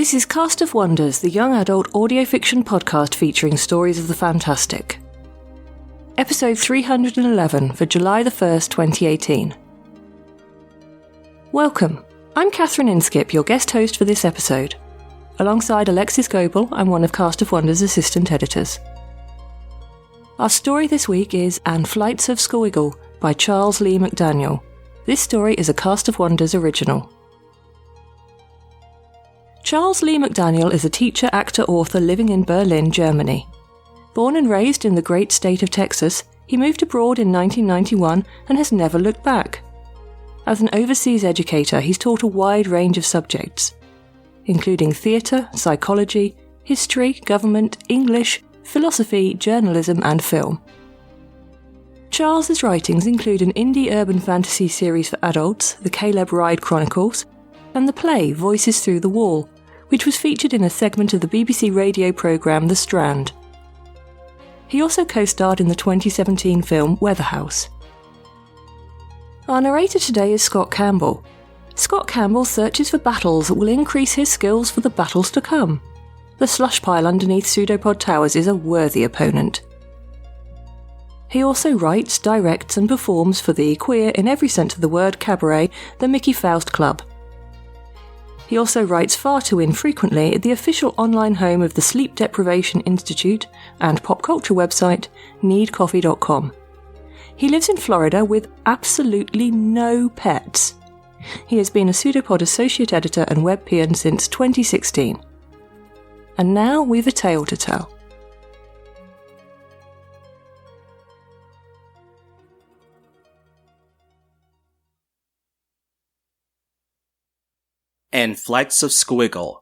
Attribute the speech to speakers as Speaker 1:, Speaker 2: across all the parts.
Speaker 1: This is Cast of Wonders, the young adult audio fiction podcast featuring stories of the fantastic. Episode 311 for July the 1st, 2018. Welcome. I'm Catherine Inskip, your guest host for this episode. Alongside Alexis Goebel, I'm one of Cast of Wonders' assistant editors. Our story this week is And Flights of Skuhwiggle by Charles Lee McDaniel. This story is a Cast of Wonders original. Charles Lee McDaniel is a teacher, actor, author living in Berlin, Germany. Born and raised in the great state of Texas, he moved abroad in 1991 and has never looked back. As an overseas educator, he's taught a wide range of subjects, including theatre, psychology, history, government, English, philosophy, journalism and film. Charles's writings include an indie urban fantasy series for adults, The Caleb Ride Chronicles, and the play Voices Through the Wall, which was featured in a segment of the BBC radio programme The Strand. He also co-starred in the 2017 film Weatherhouse. Our narrator today is Scott Campbell. Scott Campbell searches for battles that will increase his skills for the battles to come. The slush pile underneath Pseudopod Towers is a worthy opponent. He also writes, directs and performs for the queer, in every sense of the word, cabaret, the Mickey Faust Club. He also writes far too infrequently at the official online home of the Sleep Deprivation Institute and pop culture website needcoffee.com. He lives in Florida with absolutely no pets. He has been a Pseudopod associate editor and web peon since 2016. And now we've a tale to tell.
Speaker 2: And Flights of Skuhwiggle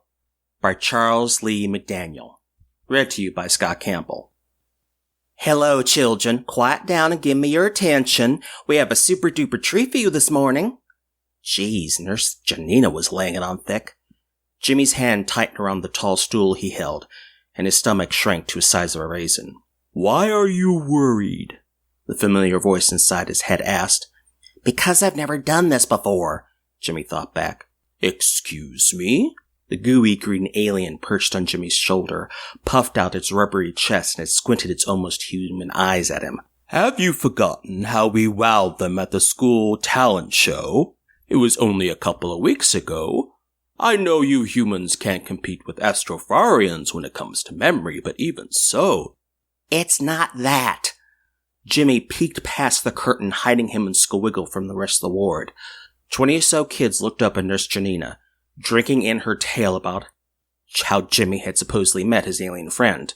Speaker 2: by Charles Lee McDaniel. Read to you by Scott Campbell. Hello, children. Quiet down and give me your attention. We have a super duper treat for you this morning. Geez, Nurse Janina was laying it on thick. Jimmy's hand tightened around the tall stool he held, and his stomach shrank to the size of a raisin. Why are you worried? The familiar voice inside his head asked. Because I've never done this before, Jimmy thought back. Excuse me? The gooey green alien perched on Jimmy's shoulder, puffed out its rubbery chest, and it squinted its almost human eyes at him. Have you forgotten how we wowed them at the school talent show? It was only a couple of weeks ago. I know you humans can't compete with Astropharians when it comes to memory, but even so... It's not that. Jimmy peeked past the curtain, hiding him and Skuhwiggle from the rest of the ward. 20 or so kids looked up at Nurse Janina, drinking in her tale about how Jimmy had supposedly met his alien friend.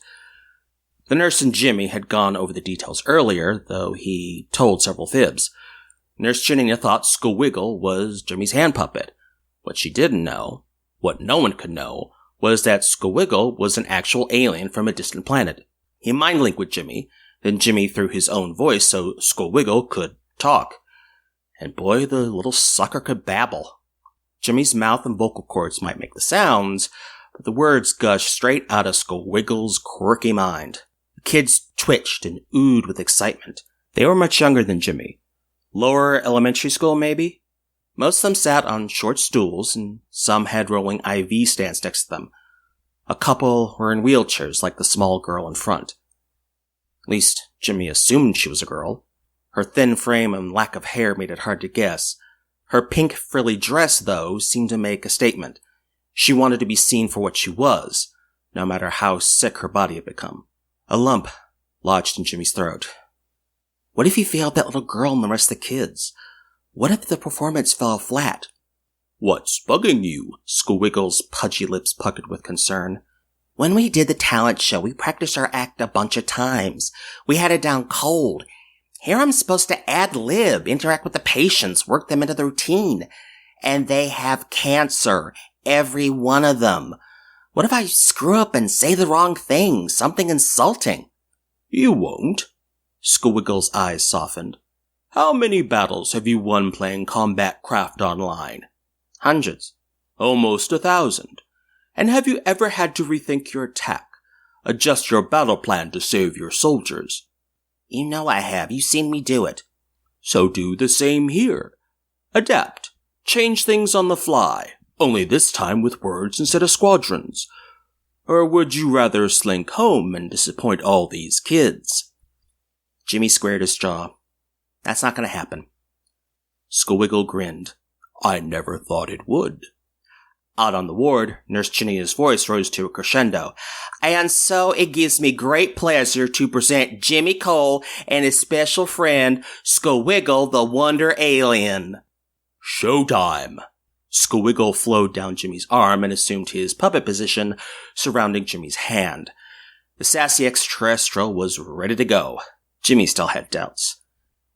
Speaker 2: The nurse and Jimmy had gone over the details earlier, though he told several fibs. Nurse Janina thought Skuhwiggle was Jimmy's hand puppet. What she didn't know, what no one could know, was that Skuhwiggle was an actual alien from a distant planet. He mind-linked with Jimmy, then Jimmy threw his own voice so Skuhwiggle could talk. And boy, the little sucker could babble. Jimmy's mouth and vocal cords might make the sounds, but the words gushed straight out of Skuhwiggle's quirky mind. The kids twitched and oohed with excitement. They were much younger than Jimmy. Lower elementary school, maybe? Most of them sat on short stools, and some had rolling IV stands next to them. A couple were in wheelchairs, like the small girl in front. At least, Jimmy assumed she was a girl. Her thin frame and lack of hair made it hard to guess. Her pink frilly dress, though, seemed to make a statement. She wanted to be seen for what she was, no matter how sick her body had become. A lump lodged in Jimmy's throat. What if he failed that little girl and the rest of the kids? What if the performance fell flat? What's bugging you? Skuhwiggle's pudgy lips puckered with concern. When we did the talent show, we practiced our act a bunch of times. We had it down cold. Here I'm supposed to ad-lib, interact with the patients, work them into the routine. And they have cancer. Every one of them. What if I screw up and say the wrong thing? Something insulting? You won't. Skuhwiggle's eyes softened. How many battles have you won playing Combat Craft Online? Hundreds. Almost 1,000. And have you ever had to rethink your attack? Adjust your battle plan to save your soldiers? You know I have. You've seen me do it. So do the same here. Adapt. Change things on the fly. only this time with words instead of squadrons. Or would you rather slink home and disappoint all these kids? Jimmy squared his jaw. That's not going to happen. Skuhwiggle grinned. I never thought it would. Out on the ward, Nurse Janina's voice rose to a crescendo. And so it gives me great pleasure to present Jimmy Cole and his special friend, Skuhwiggle the Wonder Alien. Showtime! Skuhwiggle flowed down Jimmy's arm and assumed his puppet position, surrounding Jimmy's hand. The sassy extraterrestrial was ready to go. Jimmy still had doubts.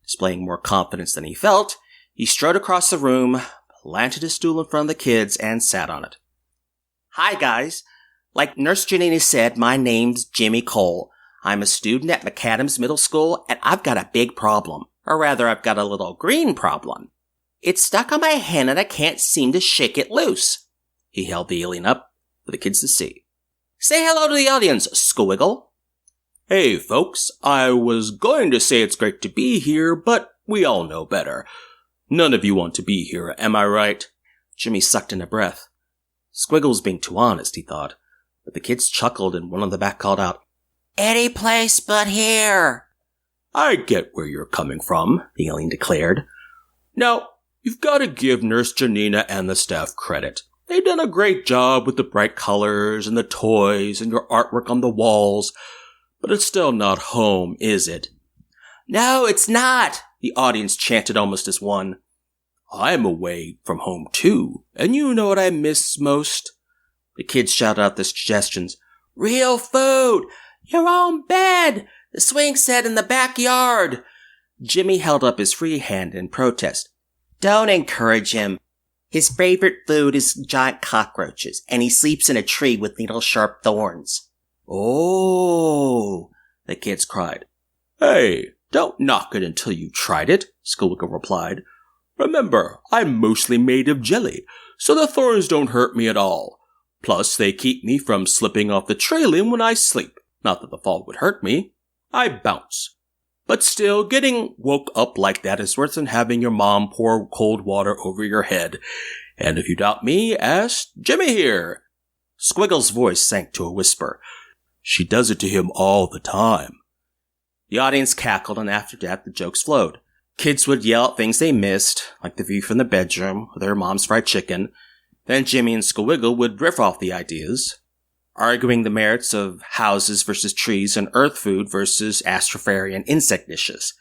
Speaker 2: Displaying more confidence than he felt, he strode across the room, planted his stool in front of the kids, and sat on it. Hi, guys. Like Nurse Janina said, my name's Jimmy Cole. I'm a student at McAdams Middle School, and I've got a big problem. Or rather, I've got a little green problem. It's stuck on my hand and I can't seem to shake it loose. He held the alien up for the kids to see. Say hello to the audience, Skuhwiggle. Hey, folks. I was going to say it's great to be here, but we all know better. None of you want to be here, am I right? Jimmy sucked in a breath. Squiggle was being too honest, he thought. But the kids chuckled and one on the back called out, Any place but here. I get where you're coming from, the alien declared. Now, you've got to give Nurse Janina and the staff credit. They've done a great job with the bright colors and the toys and your artwork on the walls, but it's still not home, is it? No, it's not, the audience chanted almost as one. I'm away from home too, and you know what I miss most? The kids shouted out their suggestions. Real food! Your own bed! The swing set in the backyard! Jimmy held up his free hand in protest. Don't encourage him. His favorite food is giant cockroaches, and he sleeps in a tree with needle-sharp thorns. Oh, the kids cried. Hey, don't knock it until you've tried it, Skuhwiggle replied. Remember, I'm mostly made of jelly, so the thorns don't hurt me at all. Plus, they keep me from slipping off the trailing when I sleep. Not that the fall would hurt me. I bounce. But still, getting woke up like that is worse than having your mom pour cold water over your head. And if you doubt me, ask Jimmy here. Squiggle's voice sank to a whisper. She does it to him all the time. The audience cackled, and after that, the jokes flowed. Kids would yell at things they missed, like the view from the bedroom or their mom's fried chicken. Then Jimmy and Skuhwiggle would riff off the ideas, arguing the merits of houses versus trees and earth food versus astropharia and insect dishes.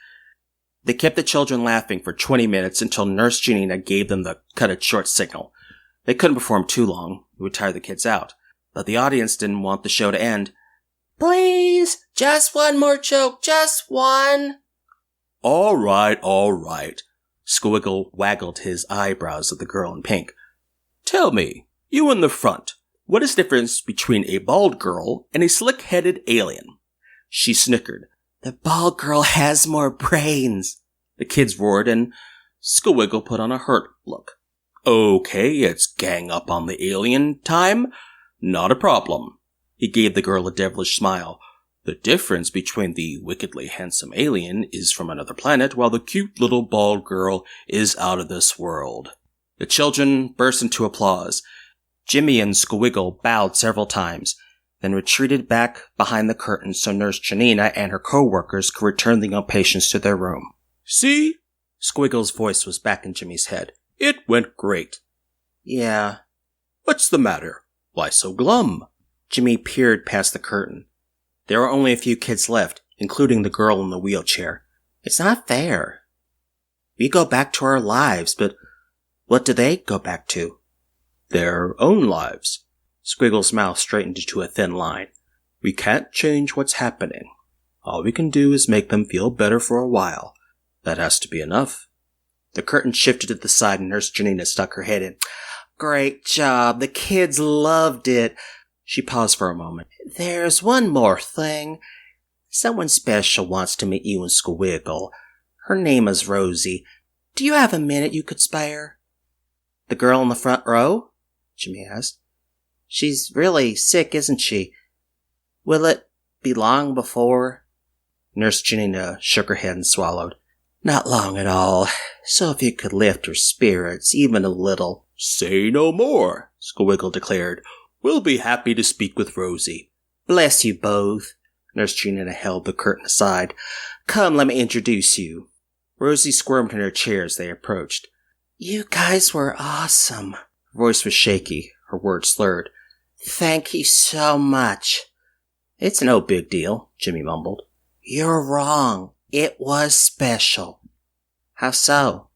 Speaker 2: They kept the children laughing for 20 minutes until Nurse Janina gave them the cut-it-short signal. They couldn't perform too long. It would tire the kids out. But the audience didn't want the show to end. Please, just one more joke, just one. All right. Skuhwiggle waggled his eyebrows at the girl in pink. Tell me, you in the front, what is the difference between a bald girl and a slick-headed alien? She snickered. The bald girl has more brains. The kids roared, and Skuhwiggle put on a hurt look. Okay, it's gang up on the alien time. Not a problem. He gave the girl a devilish smile. The difference between the wickedly handsome alien is from another planet, while the cute little bald girl is out of this world. The children burst into applause. Jimmy and Skuhwiggle bowed several times, then retreated back behind the curtain so Nurse Janina and her co-workers could return the young patients to their room. See? Squiggle's voice was back in Jimmy's head. It went great. Yeah. What's the matter? Why so glum? Jimmy peered past the curtain. There were only a few kids left, including the girl in the wheelchair. It's not fair. We go back to our lives, but what do they go back to? Their own lives. Squiggle's mouth straightened into a thin line. We can't change what's happening. All we can do is make them feel better for a while. That has to be enough. The curtain shifted to the side and Nurse Janina stuck her head in. Great job. The kids loved it. She paused for a moment. There's one more thing. Someone special wants to meet you and Skuhwiggle. Her name is Rosie. Do you have a minute you could spare? The girl in the front row? Jimmy asked. She's really sick, isn't she? Will it be long before? Nurse Janina shook her head and swallowed. Not long at all. So if you could lift her spirits even a little.
Speaker 3: Say no more, Skuhwiggle declared. We'll be happy to speak with Rosie.
Speaker 2: Bless you both. Nurse Janina held the curtain aside. Come, let me introduce you. Rosie squirmed in her chair as they approached. You guys were awesome. Her voice was shaky, her words slurred. Thank you so much. It's no big deal, Jimmy mumbled. You're wrong. It was special. How so?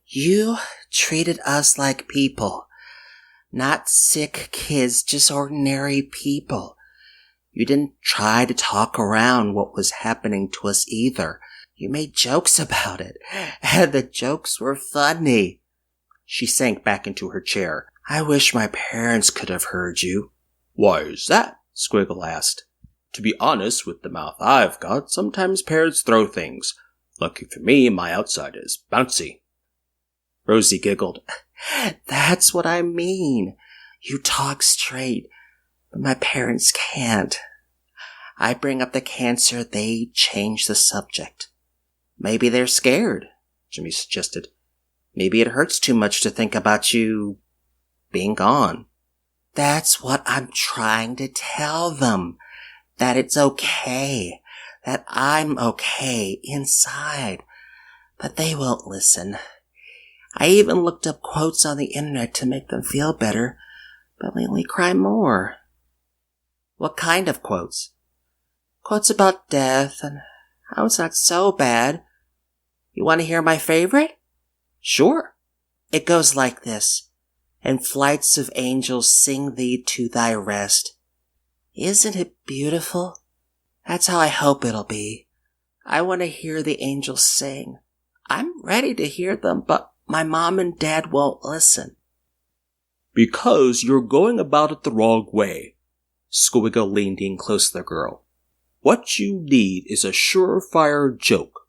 Speaker 2: You treated us like people. Not sick kids, just ordinary people. You didn't try to talk around what was happening to us either. You made jokes about it, and the jokes were funny. She sank back into her chair. I wish my parents could have heard you.
Speaker 3: Why is that? Skuhwiggle asked. To be honest, with the mouth I've got, sometimes parents throw things. Lucky for me, my outside is bouncy.
Speaker 2: Rosie giggled. That's what I mean. You talk straight, but my parents can't. I bring up the cancer, they change the subject. Maybe they're scared, Jimmy suggested. Maybe it hurts too much to think about you being gone. That's what I'm trying to tell them. That it's okay. That I'm okay inside. But they won't listen. I even looked up quotes on the internet to make them feel better, but they only cry more. What kind of quotes? Quotes about death and how it's not so bad. You want to hear my favorite? Sure. It goes like this. And flights of angels sing thee to thy rest. Isn't it beautiful? That's how I hope it'll be. I want to hear the angels sing. I'm ready to hear them, but my mom and dad won't listen.
Speaker 3: Because you're going about it the wrong way. Skuhwiggle leaned in close to the girl. What you need is a surefire joke.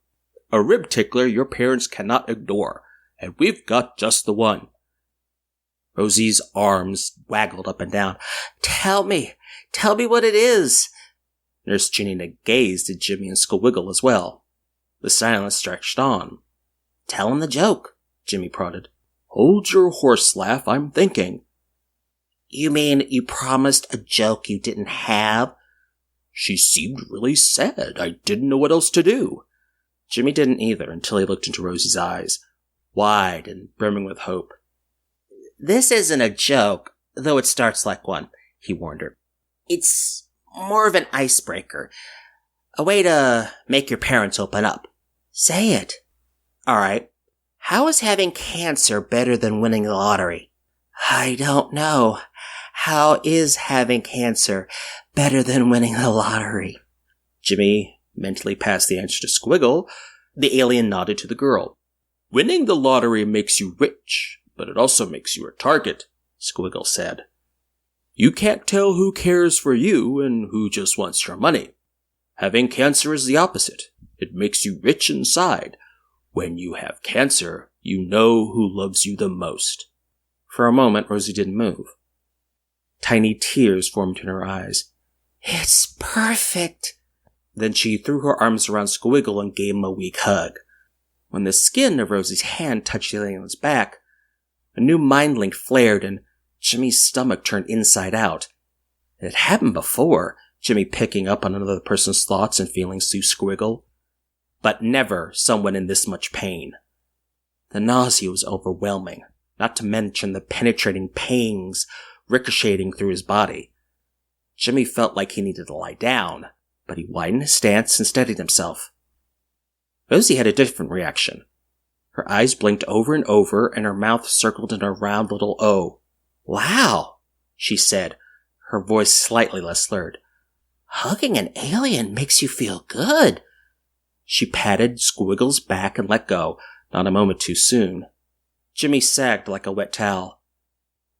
Speaker 3: A rib tickler your parents cannot ignore, and we've got just the one.
Speaker 2: Rosie's arms waggled up and down. Tell me what it is. Nurse Janina gazed at Jimmy and Skuhwiggle as well. The silence stretched on. Tell him the joke, Jimmy prodded.
Speaker 3: Hold your horse laugh, I'm thinking.
Speaker 2: You mean you promised a joke you didn't have?
Speaker 3: She seemed really sad. I didn't know what else to do.
Speaker 2: Jimmy didn't either until he looked into Rosie's eyes, wide and brimming with hope. This isn't a joke, though it starts like one, he warned her. It's more of an icebreaker. A way to make your parents open up. Say it. All right. How is having cancer better than winning the lottery? I don't know. How is having cancer better than winning the lottery? Jimmy mentally passed the answer to Skuhwiggle. The alien nodded to the girl.
Speaker 3: Winning the lottery makes you rich, but it also makes you a target, Skuhwiggle said. You can't tell who cares for you and who just wants your money. Having cancer is the opposite. It makes you rich inside. When you have cancer, you know who loves you the most.
Speaker 2: For a moment, Rosie didn't move. Tiny tears formed in her eyes. It's perfect. Then she threw her arms around Skuhwiggle and gave him a weak hug. When the skin of Rosie's hand touched the alien's back, a new mind link flared and Jimmy's stomach turned inside out. It had happened before, Jimmy picking up on another person's thoughts and feelings through Skuhwiggle. But never someone in this much pain. The nausea was overwhelming, not to mention the penetrating pangs ricocheting through his body. Jimmy felt like he needed to lie down, but he widened his stance and steadied himself. Rosie had a different reaction. Her eyes blinked over and over, and her mouth circled in a round little O. Wow, she said, her voice slightly less slurred. Hugging an alien makes you feel good. She patted Skuhwiggle's back and let go, not a moment too soon. Jimmy sagged like a wet towel.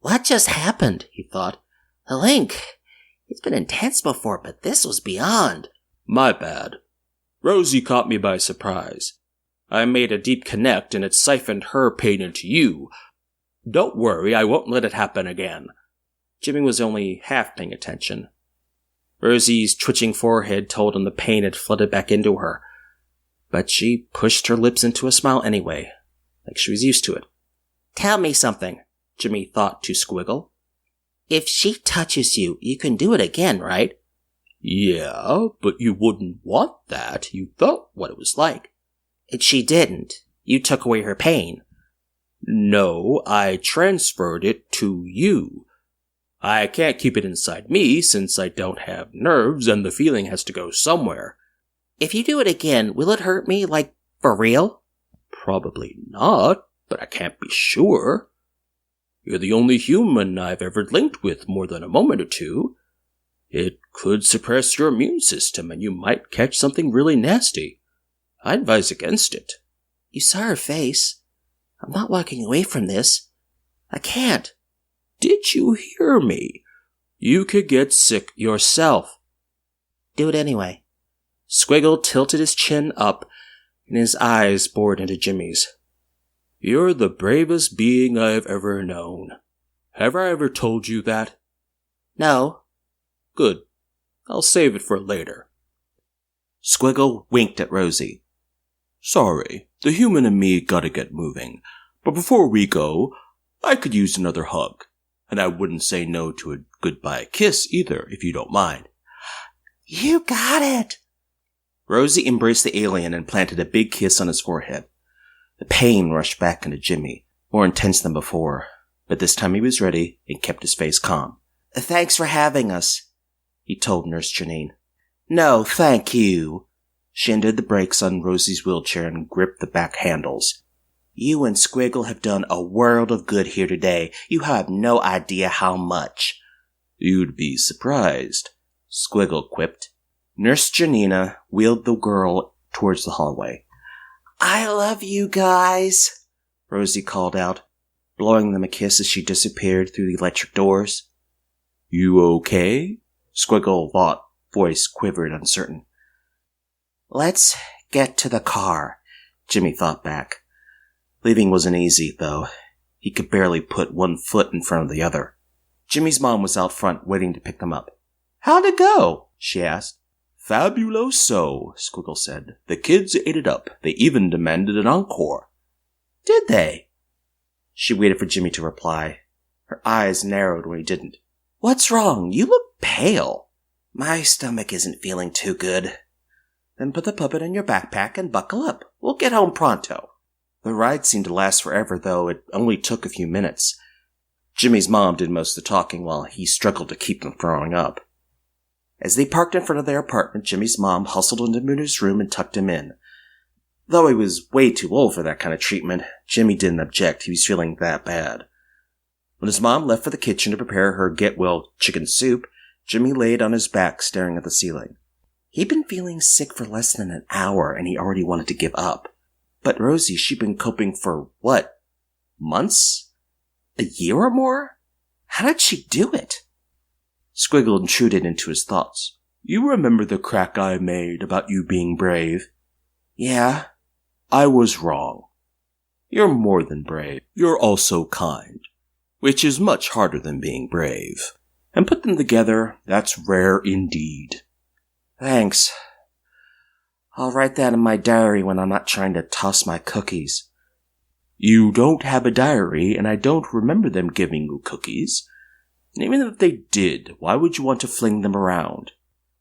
Speaker 2: What just happened? He thought. The link. It's been intense before, but this was beyond.
Speaker 3: My bad. Rosie caught me by surprise. I made a deep connect and it siphoned her pain into you. Don't worry, I won't let it happen again.
Speaker 2: Jimmy was only half paying attention. Rosie's twitching forehead told him the pain had flooded back into her. but she pushed her lips into a smile anyway, like she was used to it. Tell me something, Jimmy thought to Skuhwiggle. If she touches you, you can do it again, right?
Speaker 3: Yeah, but you wouldn't want that. You felt what it was like.
Speaker 2: And she didn't. You took away her pain.
Speaker 3: No, I transferred it to you. I can't keep it inside me since I don't have nerves and the feeling has to go somewhere.
Speaker 2: If you do it again, will it hurt me, like, for real?
Speaker 3: Probably not, but I can't be sure. You're the only human I've ever linked with more than a moment or two. It could suppress your immune system and you might catch something really nasty. I advise against it.
Speaker 2: You saw her face. I'm not walking away from this. I can't.
Speaker 3: Did you hear me? You could get sick yourself.
Speaker 2: Do it anyway. Skuhwiggle tilted his chin up and his eyes bored into Jimmy's.
Speaker 3: You're the bravest being I've ever known. Have I ever told you that?
Speaker 2: No.
Speaker 3: Good. I'll save it for later.
Speaker 2: Skuhwiggle winked at Rosie.
Speaker 3: Sorry, the human in me gotta get moving. But before we go, I could use another hug. And I wouldn't say no to a goodbye kiss either, if you don't mind.
Speaker 2: You got it! Rosie embraced the alien and planted a big kiss on his forehead. The pain rushed back into Jimmy, more intense than before, but this time he was ready and kept his face calm. Thanks for having us, he told Nurse Janine. No, thank you. She undid the brakes on Rosie's wheelchair and gripped the back handles. You and Skuhwiggle have done a world of good here today. You have no idea how much.
Speaker 3: You'd be surprised,
Speaker 2: Skuhwiggle quipped. Nurse Janina wheeled the girl towards the hallway. I love you guys, Rosie called out, blowing them a kiss as she disappeared through the electric doors.
Speaker 3: You okay?
Speaker 2: Skuhwiggle thought, voice quivered uncertain. Let's get to the car, Jimmy thought back. Leaving wasn't easy, though. He could barely put one foot in front of the other. Jimmy's mom was out front waiting to pick them up. How'd it go? She asked.
Speaker 3: Fabuloso, Skuhwiggle said. The kids ate it up. They even demanded an encore.
Speaker 2: Did they? She waited for Jimmy to reply. Her eyes narrowed when he didn't. What's wrong? You look pale. My stomach isn't feeling too good. Then put the puppet in your backpack and buckle up. We'll get home pronto. The ride seemed to last forever, though it only took a few minutes. Jimmy's mom did most of the talking while he struggled to keep from throwing up. As they parked in front of their apartment, Jimmy's mom hustled into Mooner's room and tucked him in. Though he was way too old for that kind of treatment, Jimmy didn't object. He was feeling that bad. When his mom left for the kitchen to prepare her get-well chicken soup, Jimmy laid on his back staring at the ceiling. He'd been feeling sick for less than an hour and he already wanted to give up. But Rosie, she'd been coping for, what, months? A year or more? How did she do it? Skuhwiggle intruded into his thoughts.
Speaker 3: You remember the crack I made about you being brave?
Speaker 2: Yeah.
Speaker 3: I was wrong. You're more than brave. You're also kind, which is much harder than being brave. And put them together, that's rare indeed.
Speaker 2: Thanks. I'll write that in my diary when I'm not trying to toss my cookies.
Speaker 3: You don't have a diary, and I don't remember them giving you cookies. And even if they did, why would you want to fling them around?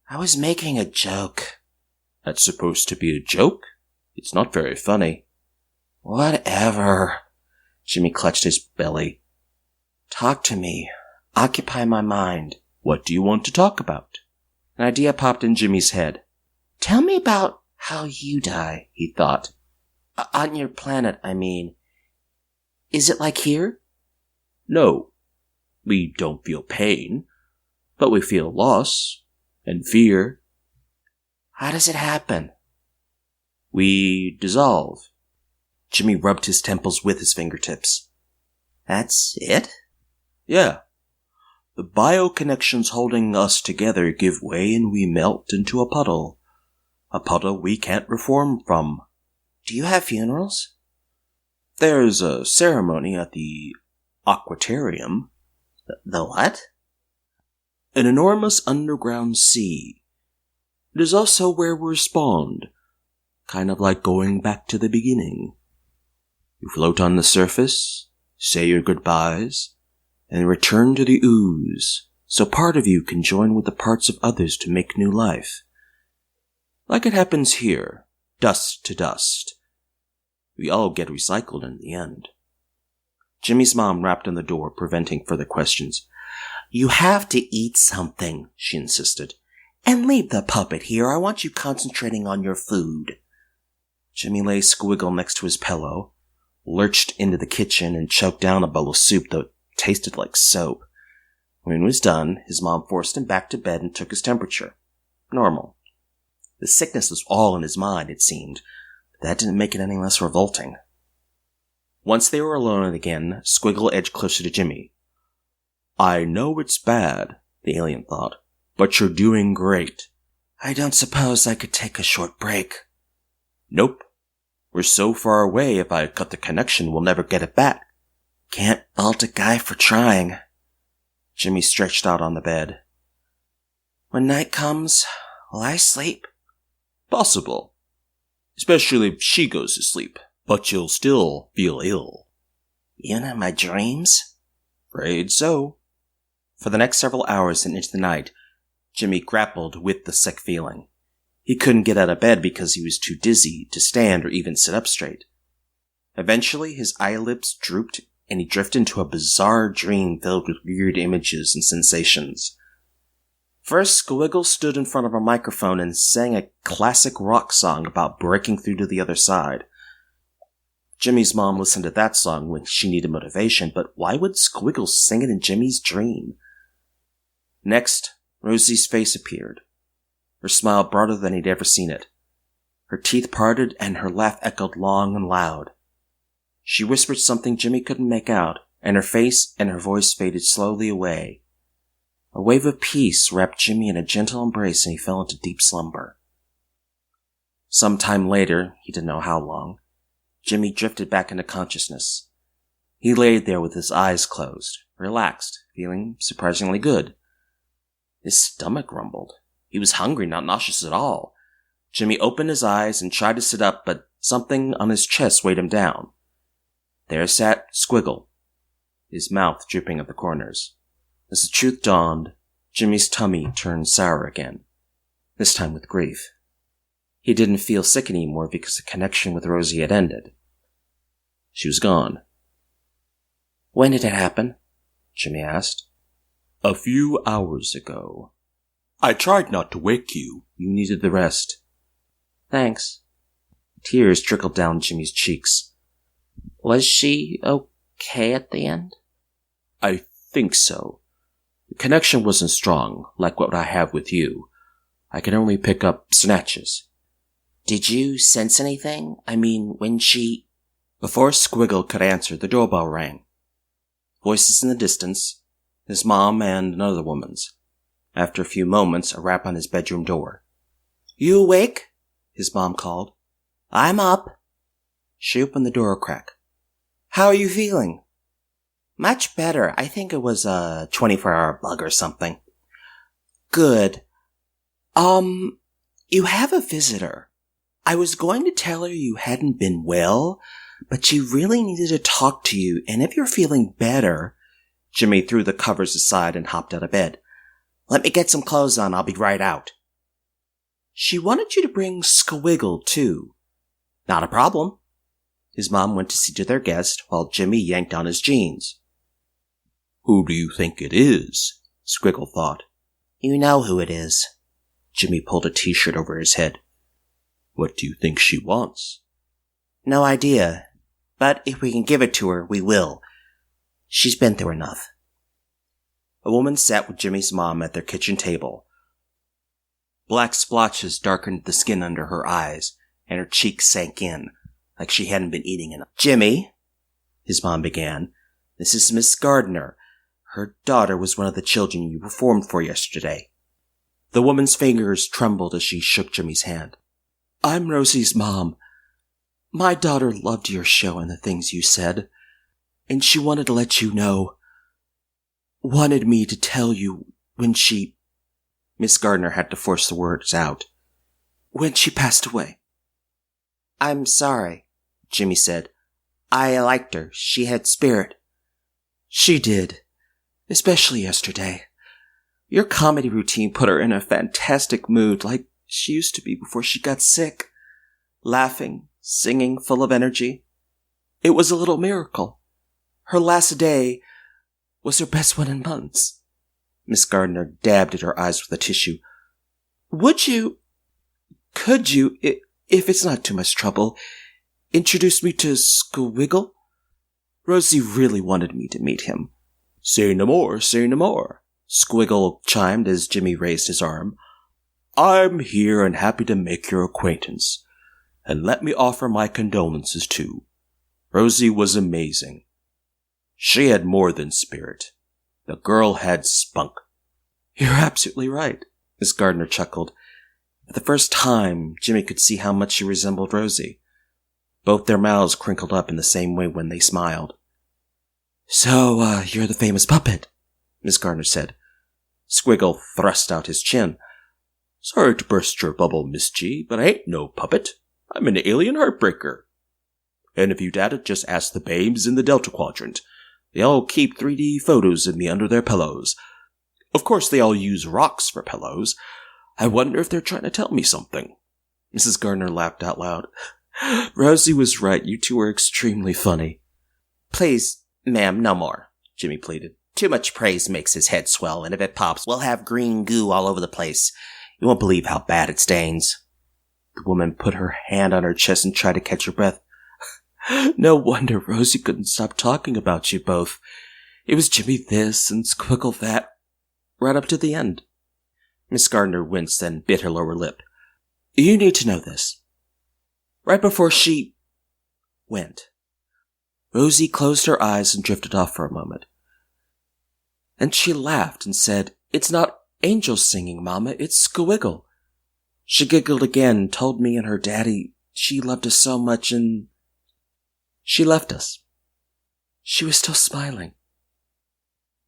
Speaker 2: I was making a joke.
Speaker 3: That's supposed to be a joke? It's not very funny.
Speaker 2: Whatever. Jimmy clutched his belly. Talk to me. Occupy my mind.
Speaker 3: What do you want to talk about?
Speaker 2: An idea popped in Jimmy's head. Tell me about how you die, he thought. On your planet, I mean. Is it like here?
Speaker 3: No. We don't feel pain, but we feel loss and fear.
Speaker 2: How does it happen?
Speaker 3: We dissolve.
Speaker 2: Jimmy rubbed his temples with his fingertips. That's it?
Speaker 3: Yeah. The bio-connections holding us together give way and we melt into a puddle. A puddle we can't reform from.
Speaker 2: Do you have funerals?
Speaker 3: There's a ceremony at the aquatorium.
Speaker 2: The what?
Speaker 3: An enormous underground sea. It is also where we're spawned. kind of like going back to the beginning. You float on the surface, say your goodbyes, and return to the ooze, so part of you can join with the parts of others to make new life. Like it happens here, dust to dust. We all get recycled in the end. Jimmy's mom rapped on the door, preventing further questions.
Speaker 2: You have to eat something, she insisted. And leave the puppet here. I want you concentrating on your food.
Speaker 3: Jimmy lay Skuhwiggle next to his pillow, lurched into the kitchen, and choked down a bowl of soup that tasted like soap. When it was done, his mom forced him back to bed and took his temperature. Normal. The sickness was all in his mind, it seemed, but that didn't make it any less revolting. Once they were alone again, Skuhwiggle edged closer to Jimmy. I know it's bad, the alien thought, but you're doing great.
Speaker 2: I don't suppose I could take a short break.
Speaker 3: Nope. We're so far away, if I cut the connection, we'll never get it back.
Speaker 2: Can't fault a guy for trying.
Speaker 3: Jimmy stretched out on the bed.
Speaker 2: When night comes, will I sleep?
Speaker 3: Possible. Especially if she goes to sleep. But you'll still feel ill.
Speaker 2: Even in my dreams?
Speaker 3: Afraid so. For the next several hours and into the night, Jimmy grappled with the sick feeling. He couldn't get out of bed because he was too dizzy to stand or even sit up straight. Eventually, his eyelids drooped and he drifted into a bizarre dream filled with weird images and sensations. First, Skuhwiggle stood in front of a microphone and sang a classic rock song about breaking through to the other side. Jimmy's mom listened to that song when she needed motivation, but why would Skuhwiggle sing it in Jimmy's dream? Next, Rosie's face appeared. Her smile broader than he'd ever seen it. Her teeth parted and her laugh echoed long and loud. She whispered something Jimmy couldn't make out, and her face and her voice faded slowly away. A wave of peace wrapped Jimmy in a gentle embrace and he fell into deep slumber. Some time later, he didn't know how long, Jimmy drifted back into consciousness. He lay there with his eyes closed, relaxed, feeling surprisingly good. His stomach rumbled. He was hungry, not nauseous at all. Jimmy opened his eyes and tried to sit up, but something on his chest weighed him down. There sat Skuhwiggle, his mouth dripping at the corners. As the truth dawned, Jimmy's tummy turned sour again, this time with grief. He didn't feel sick anymore because the connection with Rosie had ended. She was gone.
Speaker 2: When did it happen?
Speaker 3: Jimmy asked. A few hours ago. I tried not to wake you. You needed the rest.
Speaker 2: Thanks.
Speaker 3: Tears trickled down Jimmy's cheeks.
Speaker 2: Was she okay at the end?
Speaker 3: I think so. The connection wasn't strong, like what I have with you. I could only pick up snatches.
Speaker 2: Did you sense anything? I mean, when she...
Speaker 3: Before Skuhwiggle could answer, the doorbell rang. Voices in the distance, his mom and another woman's. After a few moments, a rap on his bedroom door.
Speaker 2: You awake?
Speaker 3: His mom called.
Speaker 2: I'm up.
Speaker 3: She opened the door a crack.
Speaker 2: How are you feeling? Much better. I think it was a 24-hour bug or something. Good. You have a visitor. I was going to tell her you hadn't been well, but she really needed to talk to you, and if you're feeling better...
Speaker 3: Jimmy threw the covers aside and hopped out of bed.
Speaker 2: Let me get some clothes on. I'll be right out. She wanted you to bring Skuhwiggle, too.
Speaker 3: Not a problem. His mom went to see to their guest while Jimmy yanked on his jeans. Who do you think it is? Skuhwiggle thought.
Speaker 2: You know who it is.
Speaker 3: Jimmy pulled a t-shirt over his head. What do you think she wants?
Speaker 2: No idea. But if we can give it to her, we will. She's been through enough.
Speaker 3: A woman sat with Jimmy's mom at their kitchen table. Black splotches darkened the skin under her eyes, and her cheeks sank in, like she hadn't been eating enough.
Speaker 2: Jimmy,
Speaker 3: his mom began, this is Miss Gardner. Her daughter was one of the children you performed for yesterday. The woman's fingers trembled as she shook Jimmy's hand. I'm Rosie's mom. My daughter loved your show and the things you said, and she wanted to let you know. Wanted me to tell you when she... Miss Gardner had to force the words out. When she passed away.
Speaker 2: I'm sorry, Jimmy said. I liked her. She had spirit. She did. Especially yesterday. Your comedy routine put her in a fantastic mood like she used to be before she got sick. Laughing, singing, full of energy. It was a little miracle. Her last day was her best one in months. Miss Gardner dabbed at her eyes with a tissue. Could you, if it's not too much trouble, introduce me to Skuhwiggle? Rosie really wanted me to meet him.
Speaker 3: Say no more, say no more,
Speaker 2: Skuhwiggle chimed as Jimmy raised his arm.
Speaker 3: I'm here and happy to make your acquaintance. And let me offer my condolences too. Rosie was amazing. She had more than spirit. The girl had spunk.
Speaker 2: You're absolutely right, Miss Gardner chuckled. For the first time, Jimmy could see how much she resembled Rosie. Both their mouths crinkled up in the same way when they smiled. So, you're the famous puppet, Miss Gardner said.
Speaker 3: Squiggle thrust out his chin. Sorry to burst your bubble, Miss G, but I ain't no puppet. I'm an alien heartbreaker. And if you doubt it, just ask the babes in the Delta Quadrant. They all keep 3D photos of me under their pillows. Of course, they all use rocks for pillows. I wonder if they're trying to tell me something.
Speaker 2: Mrs. Gardner laughed out loud. Rosie was right. You two are extremely funny. Please, ma'am, no more, Jimmy pleaded. Too much praise makes his head swell, and if it pops, we'll have green goo all over the place. You won't believe how bad it stains. The woman put her hand on her chest and tried to catch her breath. No wonder Rosie couldn't stop talking about you both. It was Jimmy this and Skuhwiggle that, right up to the end. Miss Gardner winced and bit her lower lip. You need to know this. Right before she went, Rosie closed her eyes and drifted off for a moment. And she laughed and said, It's not angels singing, Mama, it's Skuhwiggle. She giggled again and told me and her daddy she loved us so much and she left us. She was still smiling.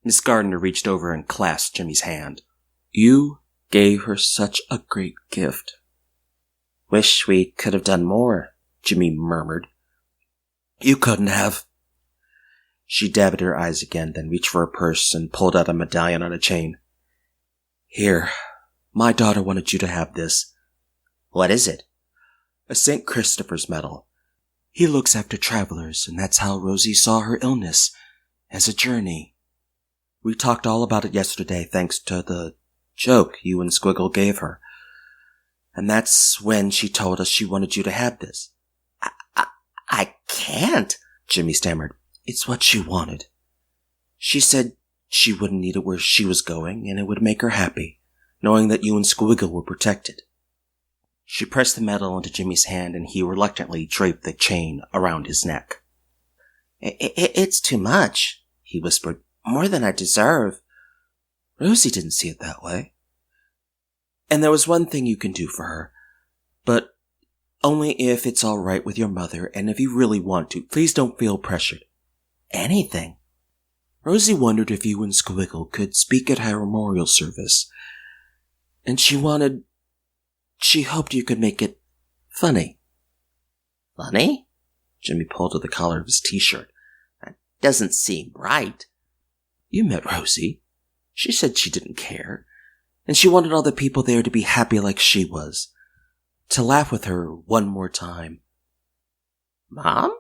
Speaker 2: Miss Gardner reached over and clasped Jimmy's hand. You gave her such a great gift. Wish we could have done more, Jimmy murmured. You couldn't have. She dabbed at her eyes again, then reached for her purse and pulled out a medallion on a chain. Here, my daughter wanted you to have this. What is it? A St. Christopher's medal. He looks after travelers, and that's how Rosie saw her illness, as a journey. We talked all about it yesterday, thanks to the joke you and Skuhwiggle gave her. And that's when she told us she wanted you to have this. I can't, Jimmy stammered. It's what she wanted. She said she wouldn't need it where she was going, and it would make her happy, knowing that you and Skuhwiggle were protected. She pressed the medal into Jimmy's hand, and he reluctantly draped the chain around his neck. It's too much, he whispered. More than I deserve. Rosie didn't see it that way. And there was one thing you can do for her, but only if it's all right with your mother, and if you really want to. Please don't feel pressured. Anything. Rosie wondered if you and Skuhwiggle could speak at her memorial service, and she hoped you could make it funny. Funny? Jimmy pulled at the collar of his t-shirt. That doesn't seem right. You met Rosie. She said she didn't care, and she wanted all the people there to be happy like she was. To laugh with her one more time. Mom?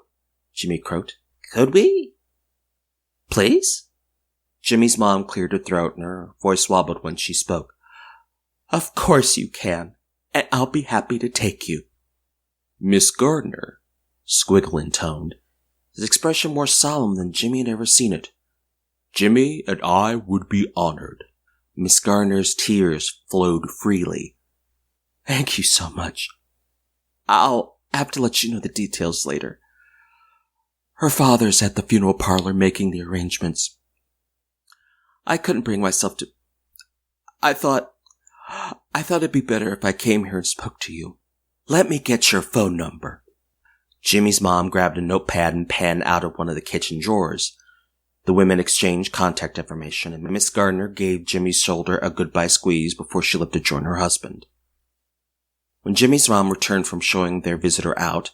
Speaker 2: Jimmy croaked. Could we? Please? Jimmy's mom cleared her throat and her voice wobbled when she spoke. Of course you can, and I'll be happy to take you.
Speaker 3: Miss Gardner,
Speaker 2: Skuhwiggle intoned, his expression more solemn than Jimmy had ever seen it.
Speaker 3: Jimmy and I would be honored.
Speaker 2: Miss Gardner's tears flowed freely. Thank you so much. I'll have to let you know the details later. Her father's at the funeral parlor making the arrangements. I couldn't bring myself to... I thought it'd be better if I came here and spoke to you. Let me get your phone number. Jimmy's mom grabbed a notepad and pen out of one of the kitchen drawers. The women exchanged contact information, and Miss Gardner gave Jimmy's shoulder a goodbye squeeze before she left to join her husband. When Jimmy's mom returned from showing their visitor out,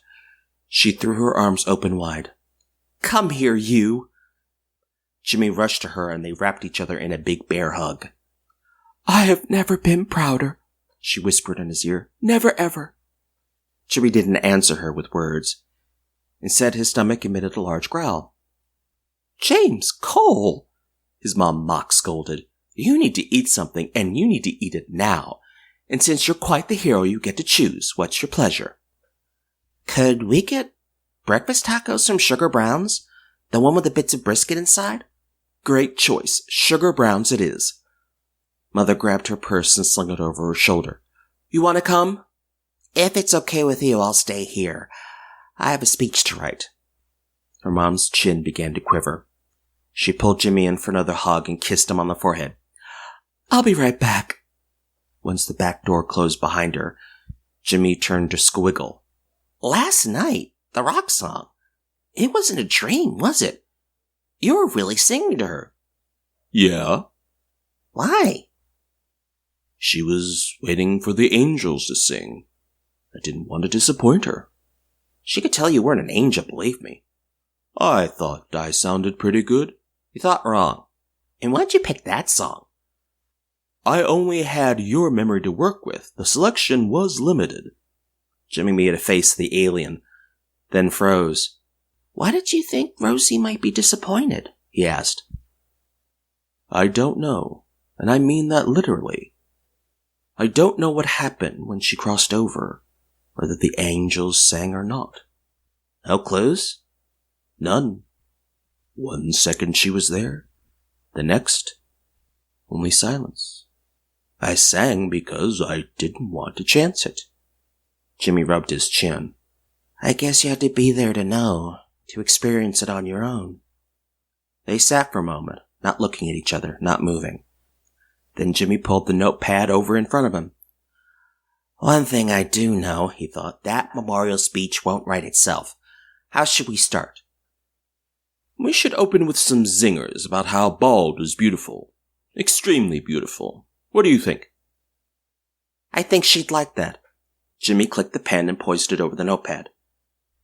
Speaker 2: She threw her arms open wide. Come here, you! Jimmy rushed to her and they wrapped each other in a big bear hug. I have never been prouder, she whispered in his ear. Never ever. Jimmy didn't answer her with words. Instead, his stomach emitted a large growl. James Cole, his mom mock-scolded. You need to eat something, and you need to eat it now. And since you're quite the hero, you get to choose. What's your pleasure? Could we get breakfast tacos from Sugar Brown's? The one with the bits of brisket inside? Great choice. Sugar Brown's it is. Mother grabbed her purse and slung it over her shoulder. You want to come? If it's okay with you, I'll stay here. I have a speech to write. Her mom's chin began to quiver. She pulled Jimmy in for another hug and kissed him on the forehead. I'll be right back. Once the back door closed behind her, Jimmy turned to Skuhwiggle. Last night, the rock song. It wasn't a dream, was it? You were really singing to her. Yeah. Why? She was waiting for the angels to sing. I didn't want to disappoint her. She could tell you weren't an angel, believe me. I thought I sounded pretty good. You thought wrong. And why'd you pick that song? I only had your memory to work with. The selection was limited. Jimmy made a face at the alien, then froze. Why did you think Rosie might be disappointed? He asked. I don't know, and I mean that literally. I don't know what happened when she crossed over, whether the angels sang or not. No clues? None. 1 second she was there, the next, only silence. I sang because I didn't want to chance it. Jimmy rubbed his chin. I guess you had to be there to know, to experience it on your own. They sat for a moment, not looking at each other, not moving. Then Jimmy pulled the notepad over in front of him. One thing I do know, he thought, that memorial speech won't write itself. How should we start? We should open with some zingers about how Bald was beautiful. Extremely beautiful. What do you think? I think she'd like that. Jimmy clicked the pen and poised it over the notepad.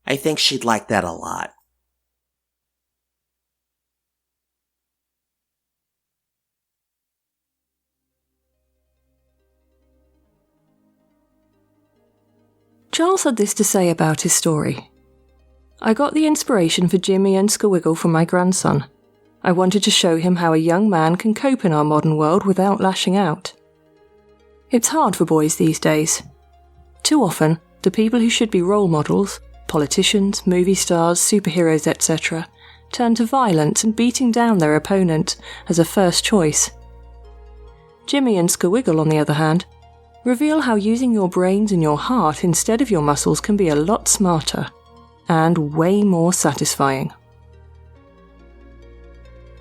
Speaker 2: I think she'd like that a lot.
Speaker 1: Charles had this to say about his story. I got the inspiration for Jimmy and Skuhwiggle from my grandson. I wanted to show him how a young man can cope in our modern world without lashing out. It's hard for boys these days. Too often, the people who should be role models, politicians, movie stars, superheroes, etc., turn to violence and beating down their opponent as a first choice. Jimmy and Skuhwiggle, on the other hand, reveal how using your brains and your heart instead of your muscles can be a lot smarter and way more satisfying.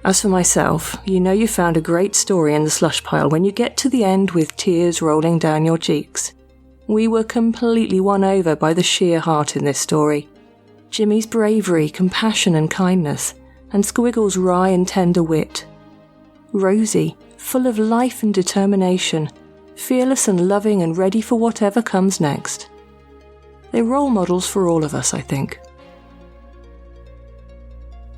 Speaker 1: As for myself, you know you found a great story in the slush pile when you get to the end with tears rolling down your cheeks. We were completely won over by the sheer heart in this story. Jimmy's bravery, compassion and kindness, and Skuhwiggle's wry and tender wit. Rosie, full of life and determination, fearless and loving and ready for whatever comes next. They're role models for all of us, I think.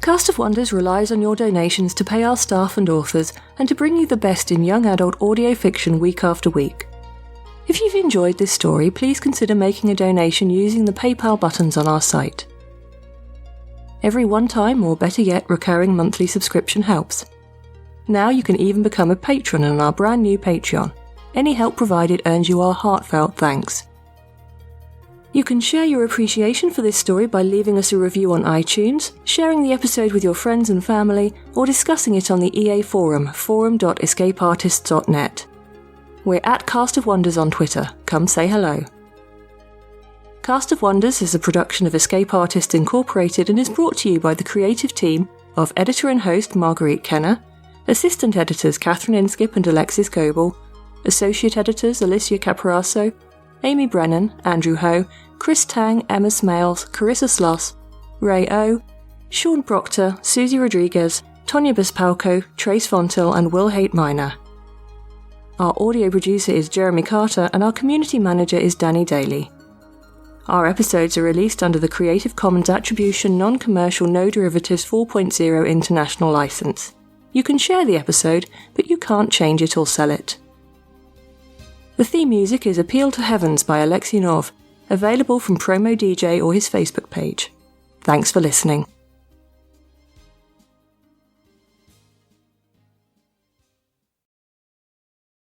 Speaker 1: Cast of Wonders relies on your donations to pay our staff and authors and to bring you the best in young adult audio fiction week after week. If you've enjoyed this story, please consider making a donation using the PayPal buttons on our site. Every one-time, or better yet, recurring monthly subscription helps. Now you can even become a patron on our brand new Patreon. Any help provided earns you our heartfelt thanks. You can share your appreciation for this story by leaving us a review on iTunes, sharing the episode with your friends and family, or discussing it on the EA forum, forum.escapeartists.net. We're at Cast of Wonders on Twitter. Come say hello. Cast of Wonders is a production of Escape Artists Incorporated and is brought to you by the creative team of editor and host Marguerite Kenner, assistant editors Catherine Inskip and Alexis Goebel, associate editors Alicia Caparasso, Amy Brennan, Andrew Ho, Chris Tang, Emma Smales, Carissa Sloss, Ray O, Sean Proctor, Susie Rodriguez, Tonya Bespalco, Trace Fontil and Will Haight Minor. Our audio producer is Jeremy Carter and our community manager is Danny Daly. Our episodes are released under the Creative Commons Attribution Non-Commercial No Derivatives 4.0 International License. You can share the episode, but you can't change it or sell it. The theme music is Appeal to Heavens by Alexei Nov, available from Promo DJ or his Facebook page. Thanks for listening.